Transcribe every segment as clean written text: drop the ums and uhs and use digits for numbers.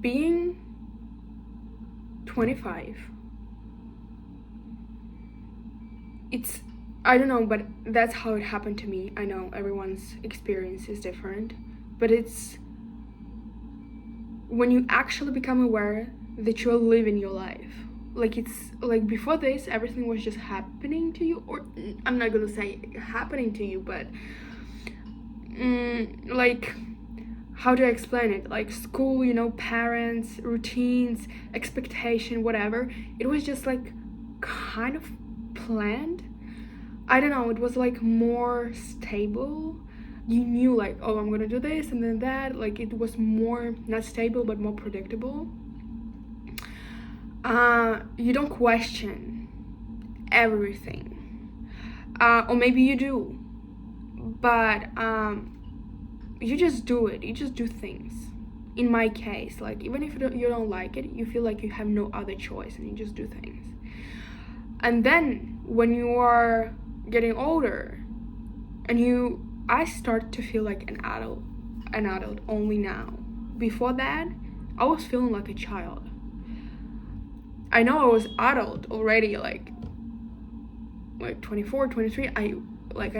being 25, it's, I don't know, but that's how it happened to me. I know everyone's experience is different, but it's when you actually become aware that you're living your life. Like, it's like before this, everything was just happening to you, or I'm not gonna say happening to you, but like, how do I explain it? Like school, parents, routines, expectation, whatever. It was just like kind of planned. I don't know, it was like more stable. You knew like, oh, I'm gonna do this and then that. Like, it was more not stable but more predictable. You don't question everything. Or maybe you do. But you just do it. You just do things. In my case, like, even if you don't like it, you feel like you have no other choice and you just do things. And then when you are getting older and I start to feel like an adult only now. Before that, I was feeling like a child. I know I was adult already, like 24, 23. I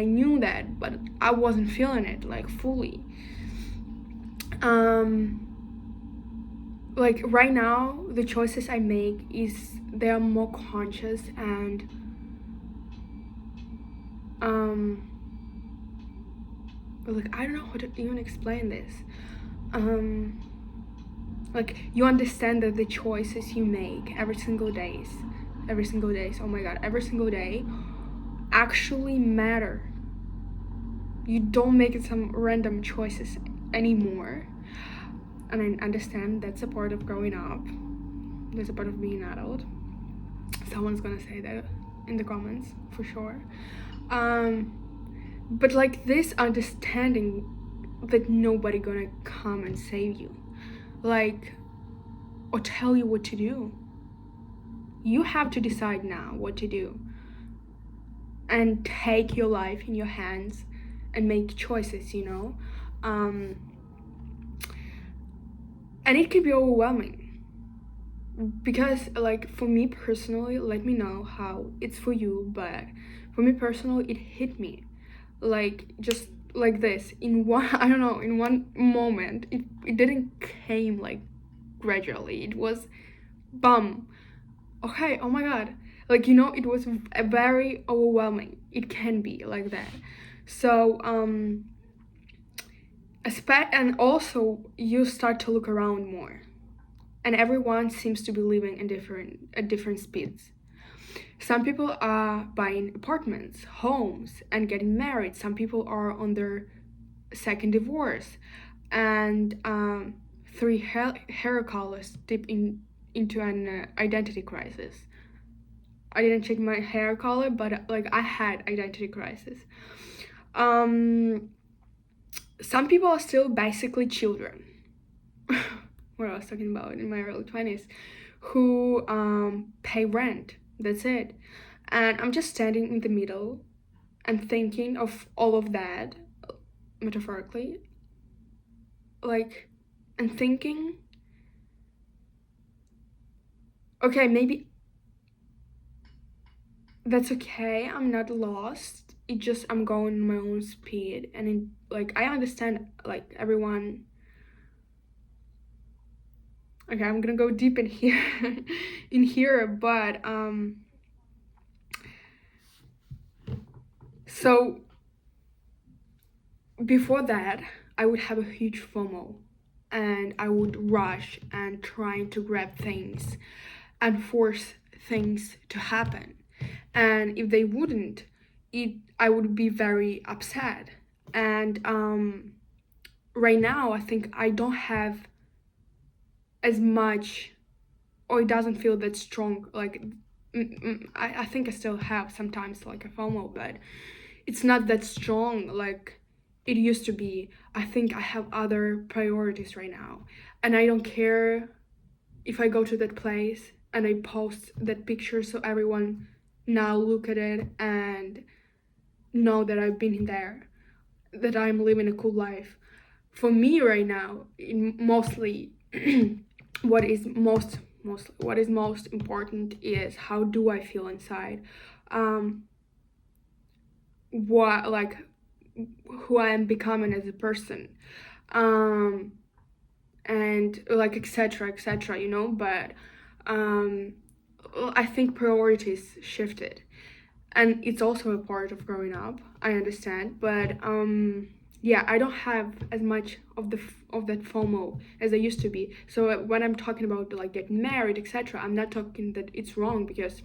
knew that, but I wasn't feeling it like fully. Like right now, the choices I make they are more conscious and like, I don't know how to even explain this. Like, you understand that the choices you make every single day, oh my god, every single day actually matter. You don't make some random choices anymore. And I understand that's a part of growing up. That's a part of being an adult. Someone's gonna say that in the comments for sure. But like, this understanding that nobody gonna come and save you, like, or tell you what to do. You have to decide now what to do and take your life in your hands and make choices, and it can be overwhelming because, like, for me personally, let me know how it's for you, but for me personally, it hit me like just like this in one I don't know, in one moment. It didn't came like gradually. It was bum. Okay, oh my god, like, it was a very overwhelming. It can be like that. So and also you start to look around more, and everyone seems to be living in different speeds. Some people are buying apartments, homes, and getting married. Some people are on their second divorce, and three hair colors dip into an identity crisis. I didn't check my hair color, but like, I had identity crisis. Some people are still basically children. What I was talking about in my early 20s, who pay rent. That's it. And I'm just standing in the middle and thinking of all of that, metaphorically, like, and thinking, okay, maybe that's okay. I'm not lost. It just, I'm going my own speed, and like, I understand, like, everyone. Okay, I'm gonna go deep in here, but so before that, I would have a huge FOMO, and I would rush and trying to grab things and force things to happen. And if they wouldn't, I would be very upset. And right now, I think I don't have as much, or it doesn't feel that strong. Like, I think I still have sometimes like a FOMO, but it's not that strong like it used to be. I think I have other priorities right now, and I don't care if I go to that place and I post that picture so everyone now look at it and know that I've been there, that I'm living a cool life. For me right now, mostly what is most important is how do I feel inside, what, like, who I am becoming as a person, um and like etc etc, but um I think priorities shifted, and it's also a part of growing up, I understand, but yeah, I don't have as much of that FOMO as I used to be. So when I'm talking about like getting married, etc., I'm not talking that it's wrong, because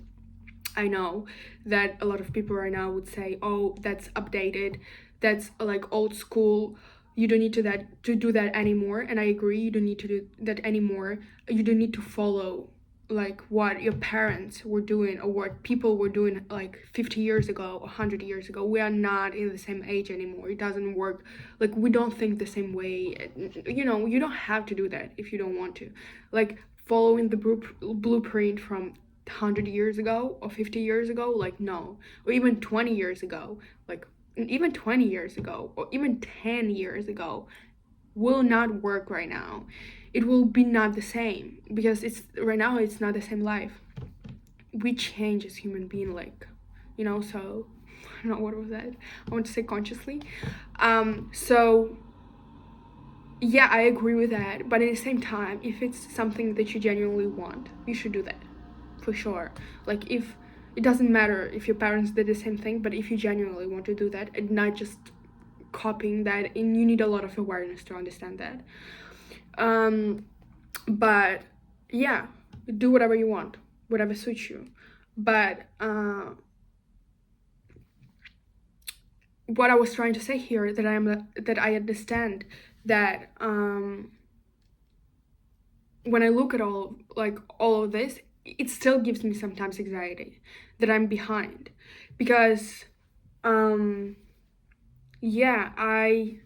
I know that a lot of people right now would say, "Oh, that's updated, that's like old school. You don't need to do that anymore." And I agree, you don't need to do that anymore. You don't need to follow like what your parents were doing or what people were doing like 50 years ago, 100 years ago. We are not in the same age anymore. It doesn't work. Like, we don't think the same way. You don't have to do that if you don't want to. Like, following the blueprint from 100 years ago or 50 years ago, like, no. Or even 20 years ago, like, even 20 years ago or even 10 years ago will not work right now. It will be not the same, because it's right now, it's not the same life. We change as human being, like, so I don't know what was that. I want to say consciously. So yeah, I agree with that, but at the same time, if it's something that you genuinely want, you should do that, for sure. Like, if it doesn't matter if your parents did the same thing, but if you genuinely want to do that and not just copying that, and you need a lot of awareness to understand that. But yeah, do whatever you want, whatever suits you. But what I was trying to say here, that I understand that when I look at all of this, it still gives me sometimes anxiety that I'm behind, because yeah, I'm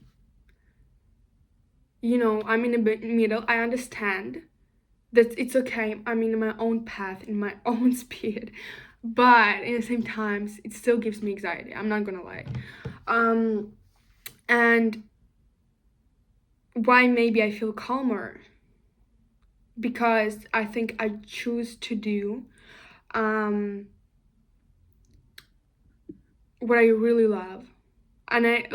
in the middle. I understand that it's okay. I'm in my own path, in my own speed, but at the same time, it still gives me anxiety. I'm not gonna lie. And why maybe I feel calmer, because I think I choose to do what I really love, and I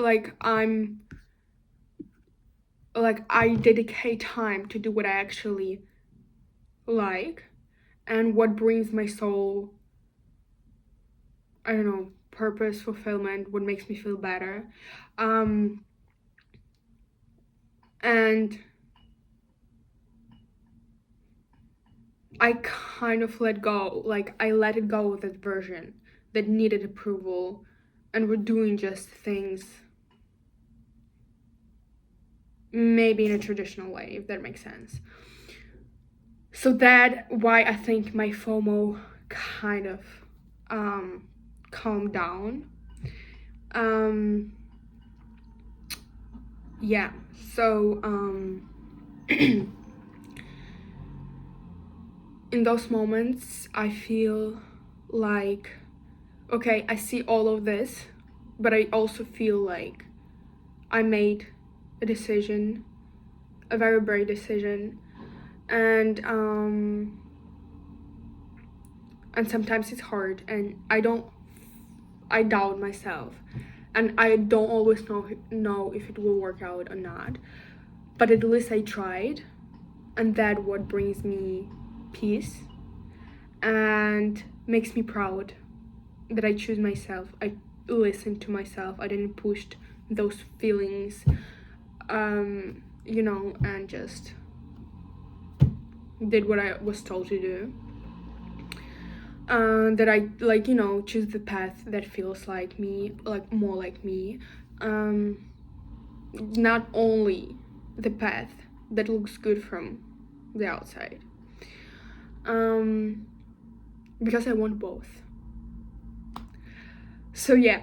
dedicate time to do what I actually like, and what brings my soul, I don't know, purpose, fulfillment, what makes me feel better. And I kind of let go, like, I let it go of that version that needed approval, and we're doing just things maybe in a traditional way, if that makes sense. So that why I think my FOMO kind of calmed down. Yeah, so in those moments I feel like, okay, I see all of this, but I also feel like I made a decision, a very brave decision, and sometimes it's hard, and I doubt myself, and I don't always know if it will work out or not, but at least I tried, and that what brings me peace and makes me proud that I choose myself. I listened to myself. I didn't push those feelings, and just did what I was told to do. That I choose the path that feels like me, like more like me. Not only the path that looks good from the outside. Because I want both. So yeah,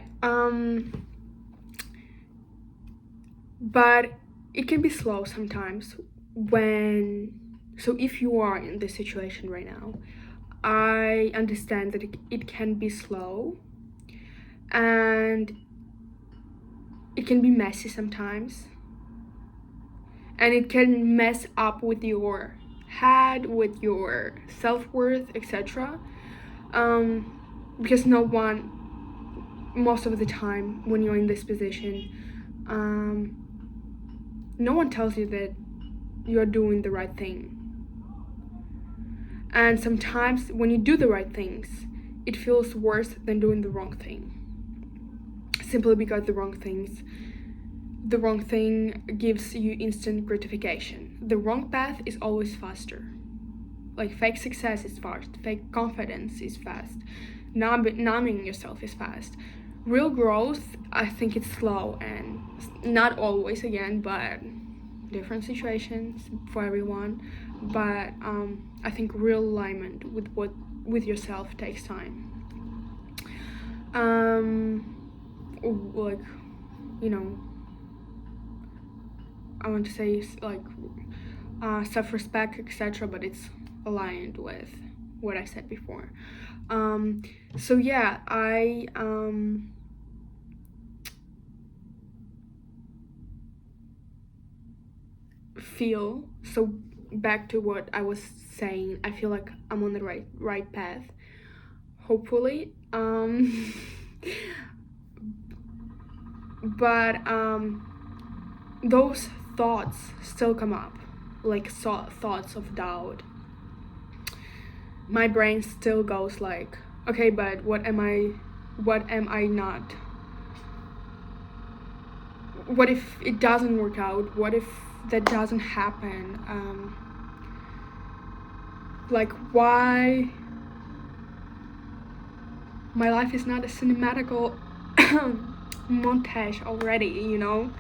but it can be slow sometimes so if you are in this situation right now, I understand that it can be slow, and it can be messy sometimes, and it can mess up with your had with your self-worth, etc. Because no one, most of the time when you're in this position, no one tells you that you're doing the right thing. And sometimes when you do the right things, it feels worse than doing the wrong thing, simply because the wrong thing gives you instant gratification. The wrong path is always faster. Like, fake success is fast, fake confidence is fast, numbing yourself is fast. Real growth, I think it's slow, and not always, again, but different situations for everyone. But I think real alignment with yourself takes time. Like, you know, I want to say like self-respect, etc., but it's aligned with what I said before. So yeah, I feel, so back to what I was saying, I feel like I'm on the right path, hopefully. But those thoughts still come up, like thoughts of doubt. My brain still goes like, okay, but what am I not? What if it doesn't work out? What if that doesn't happen? Like, why my life is not a cinematical montage already, you know?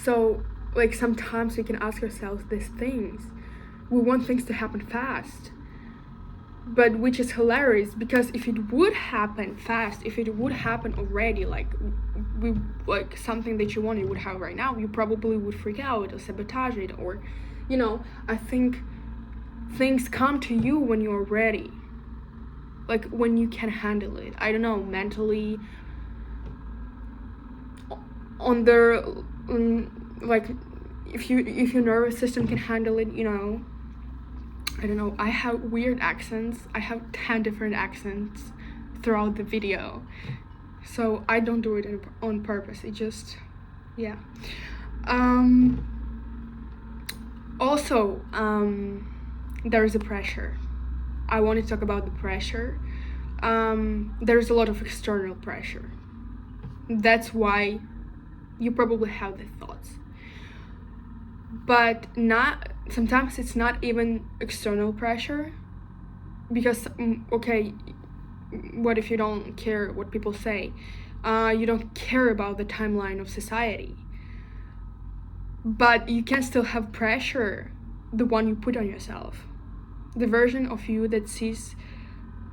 So, like, sometimes we can ask ourselves these things. We want things to happen fast, but which is hilarious, because if it would happen fast, if it would happen already, like something that you wanted would have right now, you probably would freak out or sabotage it, or, you know, I think things come to you when you're ready, like when you can handle it. I don't know, mentally, like if your nervous system can handle it, you know. I don't know, I have weird accents. I have 10 different accents throughout the video. So I don't do it on purpose. It just, yeah. Also, there's a pressure. I want to talk about the pressure. There's a lot of external pressure. That's why you probably have the thoughts. But sometimes it's not even external pressure, because okay, what if you don't care what people say? You don't care about the timeline of society, but you can still have pressure, the one you put on yourself, the version of you that sees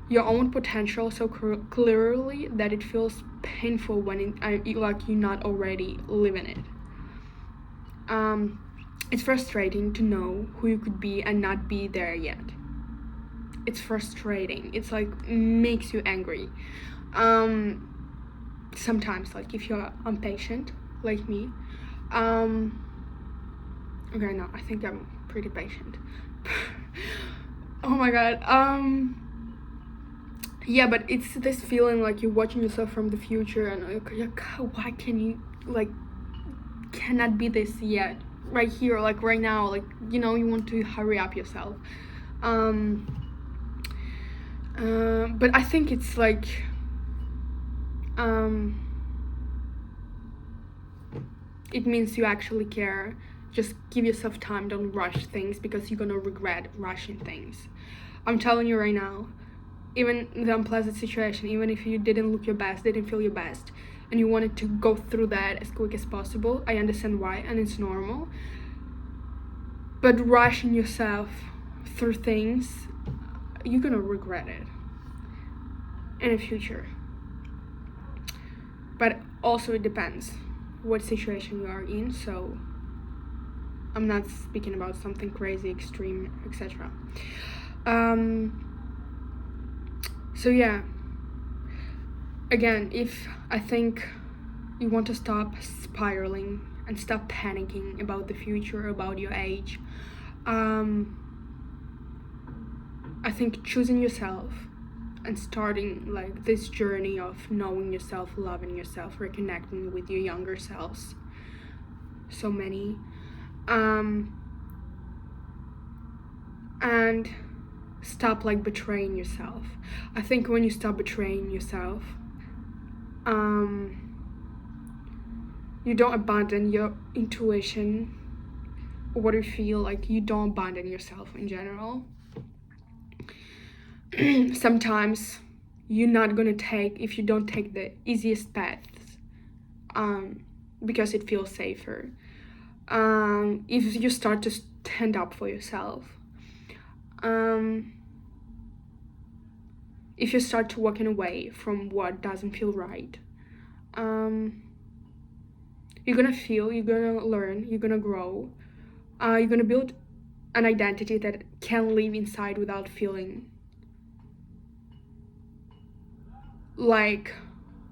your own potential so clearly that it feels painful when like you're not already living it. It's frustrating to know who you could be and not be there yet. It's frustrating. It's like makes you angry. Sometimes, like if you're impatient like me. Okay, no, I think I'm pretty patient. Oh my god. Yeah, but it's this feeling like you're watching yourself from the future and like, why can you, like, cannot be this yet, right here, like right now, like, you know, you want to hurry up yourself. But I think it's like it means you actually care. Just give yourself time, don't rush things, because you're gonna regret rushing things. I'm telling you right now, even the unpleasant situation, even if you didn't look your best, didn't feel your best, and you wanted to go through that as quick as possible, I understand why, and it's normal. But rushing yourself through things, you're gonna regret it in the future. But also it depends what situation you are in, so I'm not speaking about something crazy, extreme, etc. So yeah, again, if I think you want to stop spiraling and stop panicking about the future, about your age, I think choosing yourself and starting like this journey of knowing yourself, loving yourself, reconnecting with your younger selves. So many. And stop like betraying yourself. I think when you stop betraying yourself, you don't abandon your intuition or what you feel, like you don't abandon yourself in general. Sometimes you're not gonna take, if you don't take the easiest paths, because it feels safer. If you start to stand up for yourself, if you start to walking away from what doesn't feel right, you're gonna feel, you're gonna learn, you're gonna grow, you're gonna build an identity that can live inside without feeling like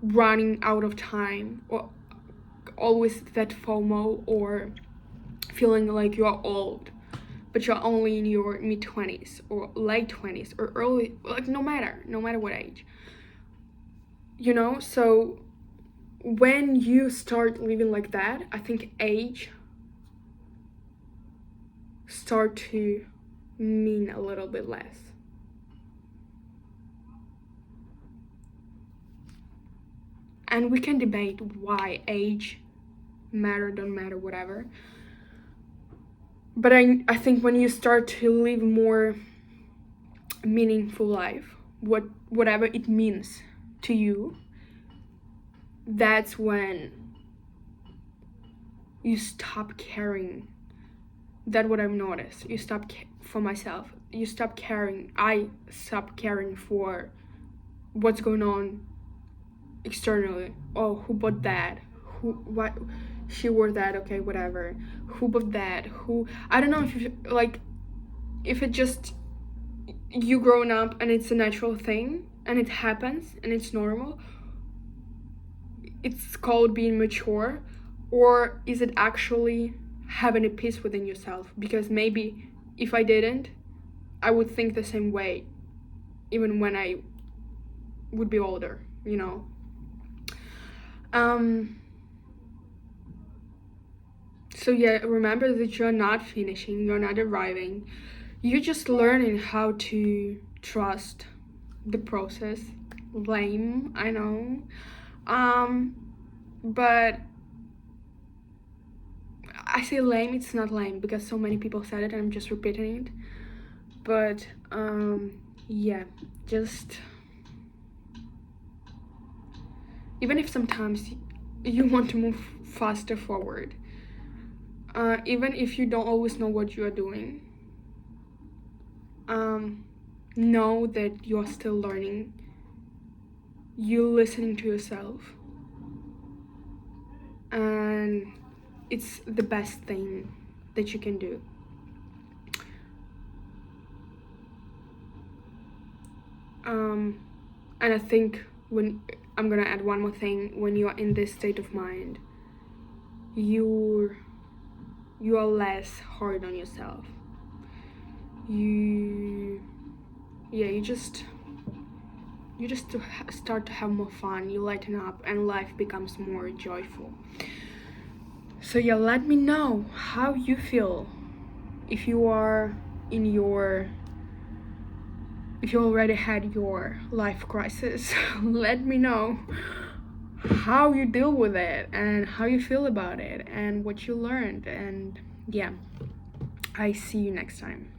running out of time, or always that FOMO, or feeling like you're old but you're only in your mid-20s or late 20s or early, like no matter what age, you know. So when you start living like that, I think age start to mean a little bit less. And we can debate why age matter, don't matter, whatever. But I think when you start to live more meaningful life, whatever it means to you, that's when you stop caring. That's what I've noticed. You stop for myself. You stop caring. I stop caring for what's going on externally. Oh, who bought that? What? She wore that. Okay, whatever. Who bought that? Who? I don't know if it just you grown up and it's a natural thing and it happens and it's normal. It's called being mature, or is it actually having a peace within yourself? Because maybe if I didn't, I would think the same way even when I would be older, you know. So yeah, remember that you're not finishing, you're not arriving, you're just learning how to trust the process. Lame, I know. But I say lame, it's not lame because so many people said it and I'm just repeating it. But yeah, just even if sometimes you want to move faster forward, even if you don't always know what you are doing, know that you're still learning. You're listening to yourself, and it's the best thing that you can do. And I think when I'm gonna add one more thing, when you are in this state of mind, you are less hard on yourself. You just start to have more fun, you lighten up, and life becomes more joyful. So yeah, let me know how you feel. If you are in your, if you already had your life crisis, let me know how you deal with it and how you feel about it and what you learned. And yeah, I see you next time.